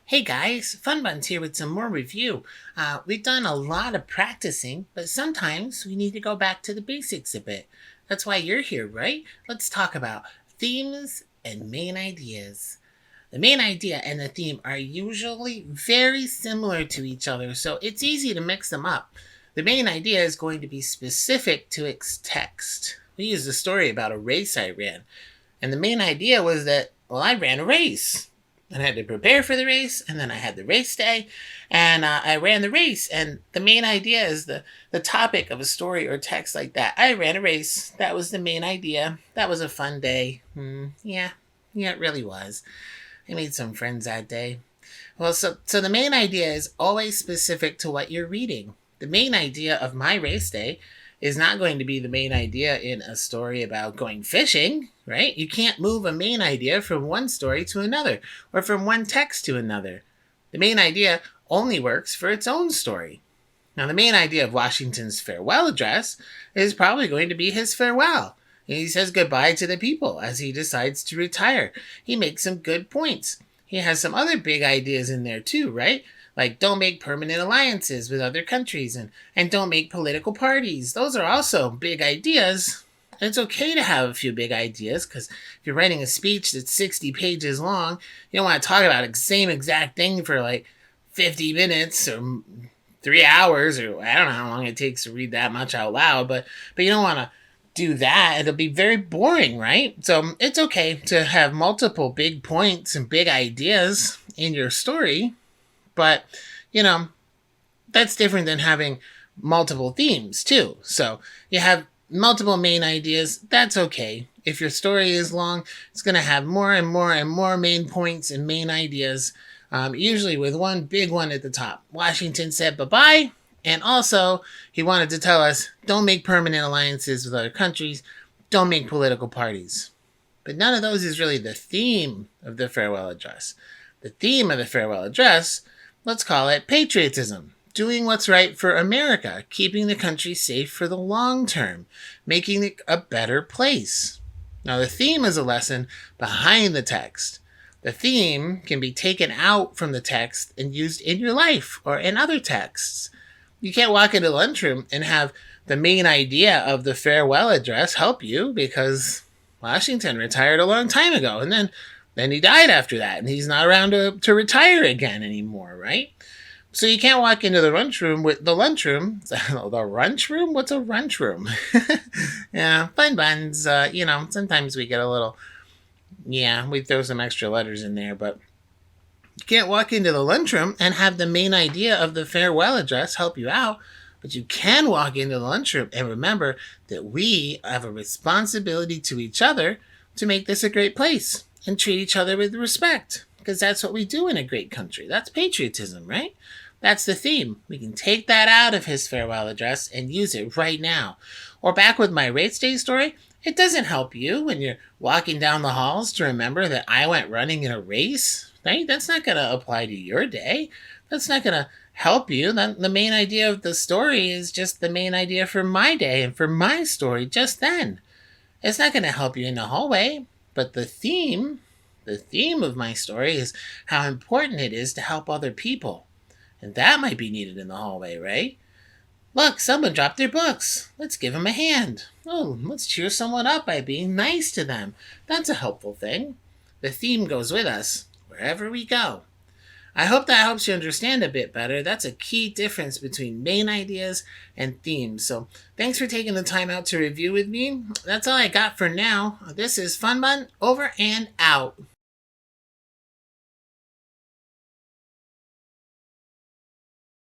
Hey guys, Fun Bun's here with some more review. We've done a lot of practicing, but sometimes we need to go back to the basics a bit. That's why you're here, right? Let's talk about themes and main ideas. The main idea and the theme are usually very similar to each other, so it's easy to mix them up. The main idea is going to be specific to its text. We used a story about a race I ran, and the main idea was that, well, I ran a race. And I had to prepare for the race, and then I had the race day, and I ran the race. And the main idea is the topic of a story or text like that. I ran a race. That was the main idea. That was a fun day. Yeah, it really was. I made some friends that day. Well, so the main idea is always specific to what you're reading. The main idea of my race day is not going to be the main idea in a story about going fishing, right? You can't move a main idea from one story to another or from one text to another. The main idea only works for its own story. Now, the main idea of Washington's farewell address is probably going to be his farewell. He says goodbye to the people as he decides to retire. He makes some good points. He has some other big ideas in there too, right? Like don't make permanent alliances with other countries and don't make political parties. Those are also big ideas. And it's okay to have a few big ideas because if you're writing a speech that's 60 pages long, you don't want to talk about the same exact thing for like 50 minutes or 3 hours, or I don't know how long it takes to read that much out loud, but you don't want to do that. It'll be very boring, right? So it's okay to have multiple big points and big ideas in your story, but you know, that's different than having multiple themes too. So you have multiple main ideas, that's okay. If your story is long, it's going to have more and more and more main points and main ideas, usually with one big one at the top. Washington said bye-bye, and also he wanted to tell us don't make permanent alliances with other countries, don't make political parties. But none of those is really the theme of the farewell address. The theme of the farewell address, let's call it patriotism. Doing what's right for America, keeping the country safe for the long term, making it a better place. Now, the theme is a lesson behind the text. The theme can be taken out from the text and used in your life or in other texts. You can't walk into the lunchroom and have the main idea of the farewell address help you because Washington retired a long time ago, and then he died after that, and he's not around to retire again anymore, right? So you can't walk into the lunchroom with the lunchroom. The lunchroom? What's a lunchroom? Yeah, Fun Buns. Sometimes we get a little. Yeah, we throw some extra letters in there, but you can't walk into the lunchroom and have the main idea of the farewell address help you out. But you can walk into the lunchroom and remember that we have a responsibility to each other to make this a great place and treat each other with respect. Because that's what we do in a great country. That's patriotism, right? That's the theme. We can take that out of his farewell address and use it right now. Or back with my race day story, it doesn't help you when you're walking down the halls to remember that I went running in a race, right? That's not going to apply to your day. That's not going to help you. The main idea of the story is just the main idea for my day and for my story just then. It's not going to help you in the hallway, but the theme of my story is how important it is to help other people. And that might be needed in the hallway, right? Look, someone dropped their books. Let's give them a hand. Oh, let's cheer someone up by being nice to them. That's a helpful thing. The theme goes with us wherever we go. I hope that helps you understand a bit better. That's a key difference between main ideas and themes. So thanks for taking the time out to review with me. That's all I got for now. This is Fun Bun, over and out.